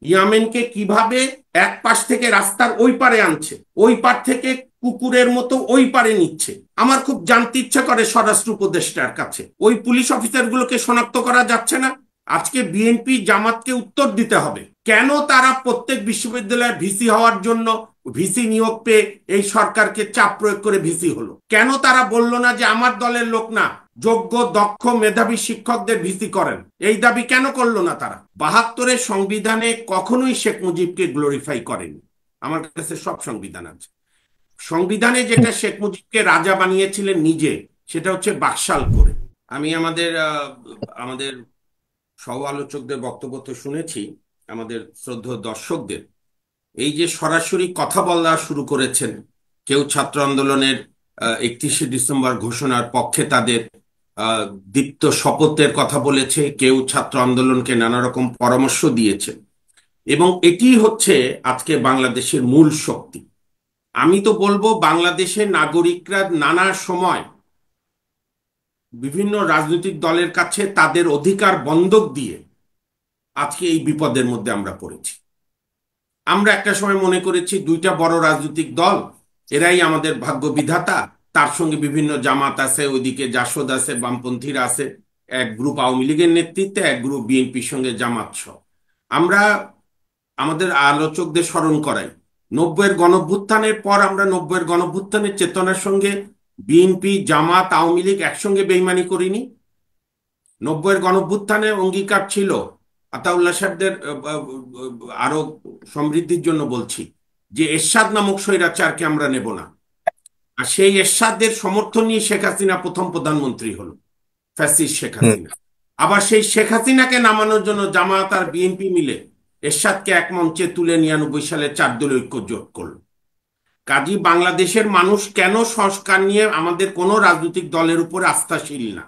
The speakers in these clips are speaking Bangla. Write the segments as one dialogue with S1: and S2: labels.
S1: ইয়ামেনকে কিভাবে এক পাশ থেকে রাস্তার ওই পারে আনছে, ওই পার থেকে কুকুরের মতো ওই পারে নিচ্ছে। আমার খুব জানতে ইচ্ছা করে স্বরাষ্ট্র উপদেষ্টার কাছে, ওই পুলিশ অফিসারগুলোকে শনাক্ত করা যাচ্ছে না? আজকে বিএনপি জামাতকে উত্তর দিতে হবে, কেন তারা প্রত্যেক বিশ্ববিদ্যালয়ের ভিসি হওয়ার জন্য ভিসি নিয়োগ পেয়ে এই সরকারকে চাপ প্রয়োগ করে ভিসি হলো? কেন তারা বলল না যে আমার দলের লোক না, যোগ্য দক্ষ মেধাবী শিক্ষকদের ভিসি করেন? এই দাবি কেন করলো না তারা? 72-এর সংবিধানে কখনোই শেখ মুজিবকে গ্লোরিফাই করেনি। আমার কাছে সব সংবিধান আছে। সংবিধানে যেটা শেখ মুজিবকে রাজা বানিয়েছিলেন নিজে, সেটা হচ্ছে বাকশাল করে। আমি আমাদের সহ আলোচকদের বক্তব্য তো শুনেছি, আমাদের শ্রদ্ধেয় দর্শকদের। এই যে সরাসরি কথা বলা শুরু করেছেন, কেউ ছাত্র আন্দোলনের 31শে ডিসেম্বর ঘোষণার পক্ষে তাদের দীপ্ত শপথের কথা বলেছে, কেউ ছাত্র আন্দোলনকে নানা রকম পরামর্শ দিয়েছে, এবং এটি হচ্ছে আজকে বাংলাদেশের মূল শক্তি। আমি তো বলবো বাংলাদেশের নাগরিকরা নানা সময় বিভিন্ন রাজনৈতিক দলের কাছে তাদের অধিকার বন্ধক দিয়ে আজকে এই বিপদের মধ্যে আমরা পড়েছি। আমরা একটা সময় মনে করেছি দুইটা বড় রাজনৈতিক দল, এরাই আমাদের ভাগ্য বিধাতা, তার সঙ্গে বিভিন্ন জামাত আছে, ওইদিকে জাসদ আছে, বামপন্থীরা আছে, এক গ্রুপ আওয়ামী লীগের নেতৃত্বে, এক গ্রুপ বিএনপির সঙ্গে জামাত সহ। আমরা আমাদের আলোচকদের স্মরণ করাই, 90-এর গণভ্যুত্থানের পর আমরা 90-এর গণভ্যুত্থানের চেতনার সঙ্গে বিএনপি জামাত আওয়ামী লীগ একসঙ্গে বেইমানি করিনি। 90-এর গণভ্যুত্থানে অঙ্গীকার ছিল, আতাউল্লাহ সাহেবদের আরো সমৃদ্ধির জন্য বলছি, যে এরশাদ নামক স্বৈরাচারকে আমরা নেব না। আর সেই এরশাদের সমর্থন নিয়ে শেখ হাসিনা প্রথম প্রধানমন্ত্রী হলো, ফ্যাসিস্ট শেখ হাসিনা। আবার সেই শেখ হাসিনাকে নামানোর জন্য জামাত আর বিএনপি মিলে এরশাদকে এক মঞ্চে তুলে 99 সালে 4 দলীয় ঐক্য জোট করলো। কাজী বাংলাদেশের মানুষ কেন সংস্কার নিয়ে আমাদের কোনো রাজনৈতিক দলের উপরে আস্থাশীল না,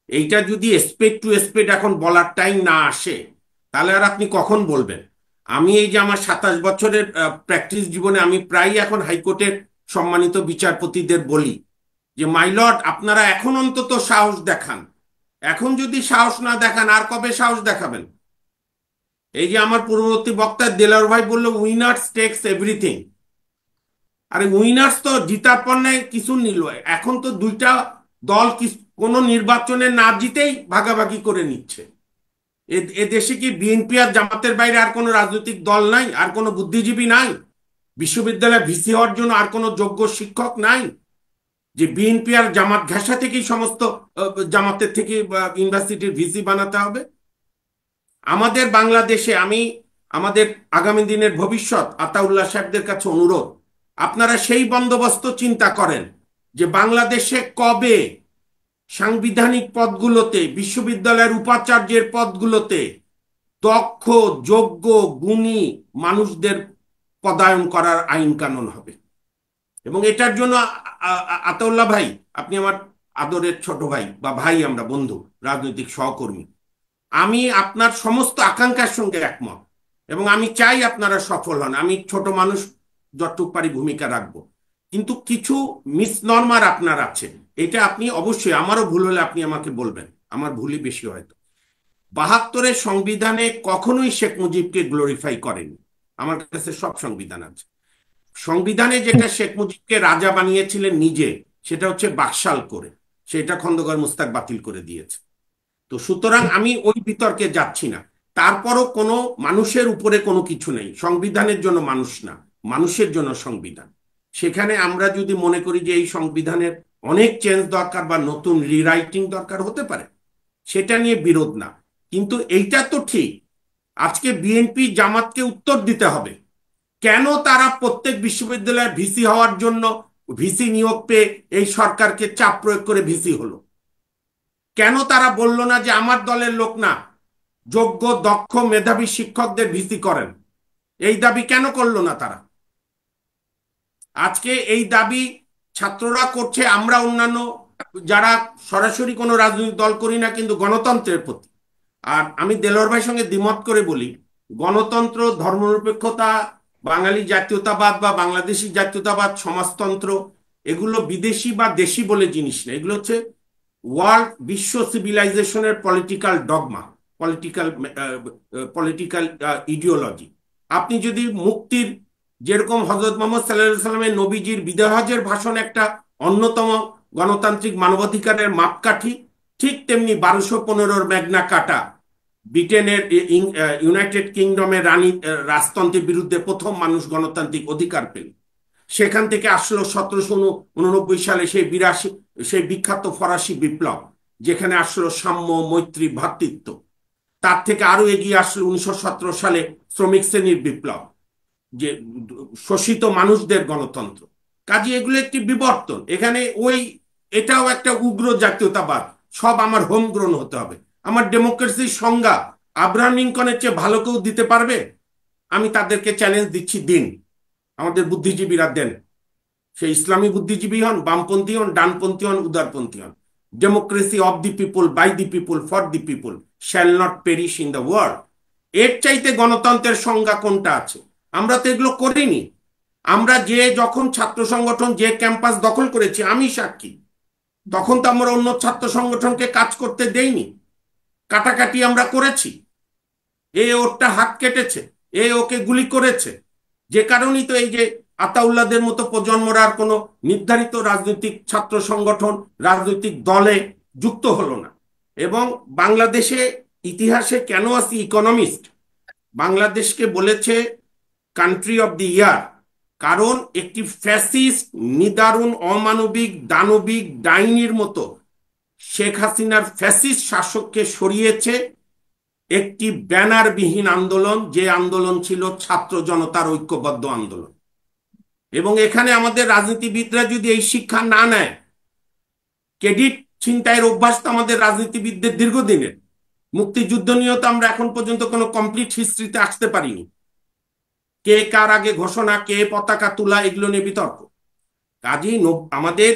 S1: এইটা যদি স্পেড টু স্পেড এখন বলার টাইম না আসে, তাহলে আর আপনি কখন বলবেন? আমি এই যে আমার 27 বছরের প্র্যাকটিস জীবনে আমি প্রায় এখন হাইকোর্টের সম্মানিত বিচারপতিদের বলি যে মাই লর্ড, আপনারা এখন অন্তত সাহস দেখান। এখন যদি সাহস না দেখান আর কবে সাহস দেখাবেন? এই যে আমার পূর্ববর্তী বক্তা দেলাওয়ার ভাই বললো উইনার্স টেক্স এভরিথিং। আরে উইনার্স তো জিতার পর নাই কিছু নিল, এখন তো দুইটা দল কোনো নির্বাচনে না জিতেই ভাগাভাগি করে নিচ্ছে। এ দেশে কি বিএনপি আর জামাতের বাইরে আর কোনো রাজনৈতিক দল নাই? আর কোনো বুদ্ধিজীবী নাই? বিশ্ববিদ্যালয়ে ভিসি হওয়ার জন্য আর কোনো যোগ্য শিক্ষক নাই? যে বিএনপি আর জামাত ঘেঁষা থেকেই সমস্ত জামাতের থেকে ইউনিভার্সিটির ভিসি বানাতে হবে? আমাদের বাংলাদেশে আমাদের আগামী দিনের ভবিষ্যৎ আতাউল্লাহ সাহেবদের কাছে অনুরোধ, আপনারা সেই বন্দোবস্ত চিন্তা করেন যে বাংলাদেশে কবে সাংবিধানিক পদগুলোতে, বিশ্ববিদ্যালয়ের উপাচার্যের পদগুলোতে দক্ষ যোগ্য গুণী মানুষদের পদায়ন করার আইন কানুন হবে। এবং এটার জন্য আতাউল্লাহ ভাই, আপনি আমার আদরের ছোট ভাই বা ভাই, আমরা বন্ধু, রাজনৈতিক সহকর্মী, আমি আপনার সমস্ত আকাঙ্ক্ষার সঙ্গে একমত এবং আমি চাই আপনারা সফল হন। আমি ছোট মানুষ, যতটুকু পারি ভূমিকা রাখবো, কিন্তু কিছু মিসনর্মার আপনার আছে, এটা আপনি অবশ্যই, আমারও ভুল হলে আপনি আমাকে বলবেন, আমার ভুলই বেশি হয়তো। 72-এর সংবিধানে কখনোই শেখ মুজিবকে গ্লোরিফাই করেনি। আমার কাছে সব সংবিধান আছে। সংবিধানে যেটা শেখ মুজিবকে রাজা বানিয়েছিলেন নিজে, সেটা হচ্ছে বাকশাল করে, সেটা খন্দকার মুস্তাক বাতিল করে দিয়েছে। তো সুতরাং আমি ওই বিতর্কে যাচ্ছি না। তারপরও কোনো মানুষের উপরে কোনো কিছু নেই, সংবিধানের জন্য মানুষ না, মানুষের জন্য সংবিধান। সেখানে আমরা যদি মনে করি যে এই সংবিধানের অনেক চেঞ্জ দরকার বা নতুন রিরাইটিং দরকার, হতে পারে, সেটা নিয়ে বিরোধ না। কিন্তু এইটা তো ঠিক, আজকে বিএনপি জামাতকে উত্তর দিতে হবে, কেন তারা প্রত্যেক বিশ্ববিদ্যালয়ের ভিসি হওয়ার জন্য ভিসি নিয়োগ পেয়ে এই সরকারকে চাপ প্রয়োগ করে ভিসি হলো? কেন তারা বলল না যে আমার দলের লোক না, যোগ্য দক্ষ মেধাবী শিক্ষকদের ভিসি করেন? এই দাবি কেন করলো না তারা? আজকে এই দাবি ছাত্ররা করছে, আমরা অন্যান্য যারা সরাসরি কোনো রাজনৈতিক দল করি না কিন্তু গণতন্ত্রের প্রতি। আর আমি দেলোয়ার ভাইয়ের সঙ্গে দ্বিমত করে বলি, গণতন্ত্র, ধর্মনিরপেক্ষতা, বাঙালি জাতীয়তাবাদ বা বাংলাদেশি জাতীয়তাবাদ, সমাজতন্ত্র, এগুলো বিদেশি বা দেশি বলে জিনিস না, এগুলো হচ্ছে ওয়ার্ল্ড, বিশ্ব সিভিলাইজেশনের political dogma, political political ideology. আপনি যদি মুক্তির, যেরকম হজরত মোহাম্মদ সাল্লাল্লাহু সাল্লামের নবীজির বিদায় হজের ভাষণ একটা অন্যতম গণতান্ত্রিক মানবাধিকারের মাপকাঠি, ঠিক তেমনি 1215 ম্যাগনা কাটা ব্রিটেনের ইউনাইটেড কিংডমের রানী রাজতন্ত্রের বিরুদ্ধে প্রথম মানুষ গণতান্ত্রিক অধিকার পেল। সেখান থেকে আসলো 1789 সালে সেই বিখ্যাত ফরাসি বিপ্লব, যেখানে আসলো সাম্য, মৈত্রী, ভ্রাতৃত্ব। তার থেকে আরো এগিয়ে আসলো 1917 সালে শ্রমিক শ্রেণীর বিপ্লব, যে শোষিত মানুষদের গণতন্ত্র। কাজে এগুলো একটি বিবর্তন। এখানে এটাও একটা উগ্র জাতীয়তাবাদ, সব আমার হোম গ্রোন হতে হবে। আমার ডেমোক্রেসির সংজ্ঞা আব্রাহাম লিঙ্কনের চেয়ে ভালো কেউ দিতে পারবে? আমি তাদেরকে চ্যালেঞ্জ দিচ্ছি, দিন, আমাদের বুদ্ধিজীবীরা দেন। সে ইসলামী বুদ্ধিজীবী হন, বামপন্থী হন, ডানপন্থী হন, উদারপন্থী হন। Democracy of the people, by the people, for the people, shall not perish in the world. এর চাইতে গণতন্ত্রের সংজ্ঞা কোনটা আছে? আমরা তো এগুলো করিনি। আমরা যখন ছাত্র সংগঠন যে ক্যাম্পাস দখল করেছি, আমি সাক্ষী, তখন তো আমরা অন্য ছাত্র সংগঠনকে কাজ করতে দেইনি। কাটাকাটি আমরা করেছি, ওরটা হাত কেটেছে, ওকে গুলি করেছে। যে কারণেই তো এই যে আতাউল্লাদের মতো প্রজন্মরা আর কোনো নির্ধারিত রাজনৈতিক ছাত্র সংগঠন, রাজনৈতিক দলে যুক্ত হলো না। এবং বাংলাদেশে ইতিহাসে কেন আছে ইকোনমিস্ট বাংলাদেশকে বলেছে কান্ট্রি অফ দি ইয়ার, কারণ একটি ফ্যাসিস্ট, নিদারুণ, অমানবিক, দানবিক, ডাইনির মতো শেখ হাসিনার ফ্যাসিস্ট শাসককে সরিয়েছে একটি ব্যানারবিহীন আন্দোলন, যে আন্দোলন ছিল ছাত্র জনতার ঐক্যবদ্ধ আন্দোলন। এবং এখানে আমাদের রাজনীতিবিদরা যদি এই শিক্ষা না নেয়, ক্রেডিট ছিনতাইয়ের অভ্যাস তো আমাদের রাজনীতিবিদদের দীর্ঘদিনের। মুক্তিযুদ্ধ নিয়েও তো আমরা এখন পর্যন্ত কোনো কমপ্লিট হিস্ট্রিতে আসতে পারিনি। কে কার আগে ঘোষণা, কে পতাকা তোলা, এগুলো নিয়ে বিতর্ক। কাজেই আমাদের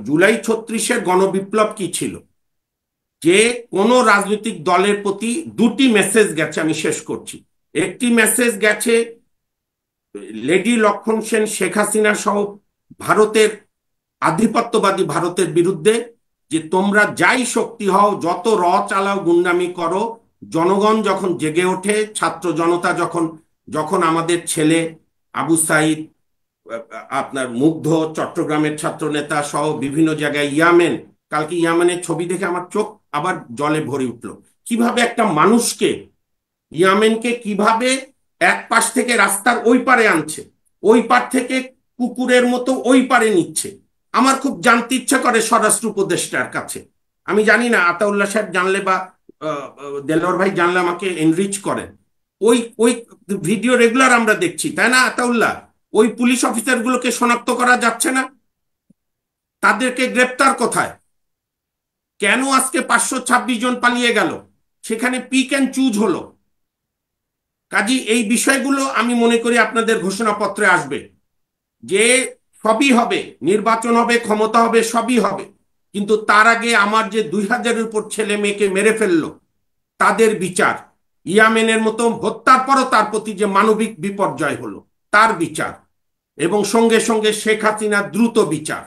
S1: জুলাই 36-এর গণবিপ্লব কি ছিল? যে কোনো রাজনৈতিক দলের প্রতি দুটি মেসেজ গেছে, আমি শেষ করছি। একটি মেসেজ গেছে লেডি লক্ষণ সেন, শেখ হাসিনা সহ ভারতের আধিপত্যবাদী ভারতের বিরুদ্ধে, যে তোমরা যাই শক্তি হও, যত চালাও, গুন্ডামি করো, জনগণ যখন জেগে ওঠে, ছাত্র জনতা যখন আমাদের ছেলে আবু সাইদ, আপনার মুগ্ধ, চট্টগ্রামের ছাত্র নেতা সহ বিভিন্ন জায়গায়, কালকে ইয়ামেনের ছবি দেখে আমার চোখ আবার জলে ভরে উঠল। কিভাবে একটা মানুষকে, ইয়ামেনকে কিভাবে এক পাশ থেকে রাস্তার ওই পারে আনছে, ওই পার থেকে কুকুরের মতো ওই পারে নিচ্ছে। আমার খুব জানতে ইচ্ছা করে স্বরাষ্ট্র উপদেষ্টার কাছে। আমি জানি না, আতাউল্লাহ সাহেব জানলে বা দেলোয়ার ভাই জানলে আমাকে এনরিচ করেন। ওই ওই ভিডিও রেগুলার আমরা দেখছি, তাই না আতাউল্লাহ? ওই পুলিশ অফিসারগুলোকে শনাক্ত করা যাচ্ছে না? তাদেরকে গ্রেপ্তার কোথায়? কেন আজকে 526 জন পালিয়ে গেল? সেখানে পিক অ্যান্ড চুজ হলো। কাজী এই বিষয়গুলো আমি মনে করি আপনাদের ঘোষণাপত্রে আসবে, যে সবই হবে, নির্বাচন হবে, ক্ষমতা হবে, সবই হবে, কিন্তু তার আগে আমার যে 2000-এর উপর ছেলে মেয়েকে মেরে ফেললো, তাদের বিচার, ইয়ামেনের মতো হত্যার পরও তার প্রতি যে মানবিক বিপর্যয় হলো, তার বিচার, এবং সঙ্গে সঙ্গে শেখ হাসিনার দ্রুত বিচার।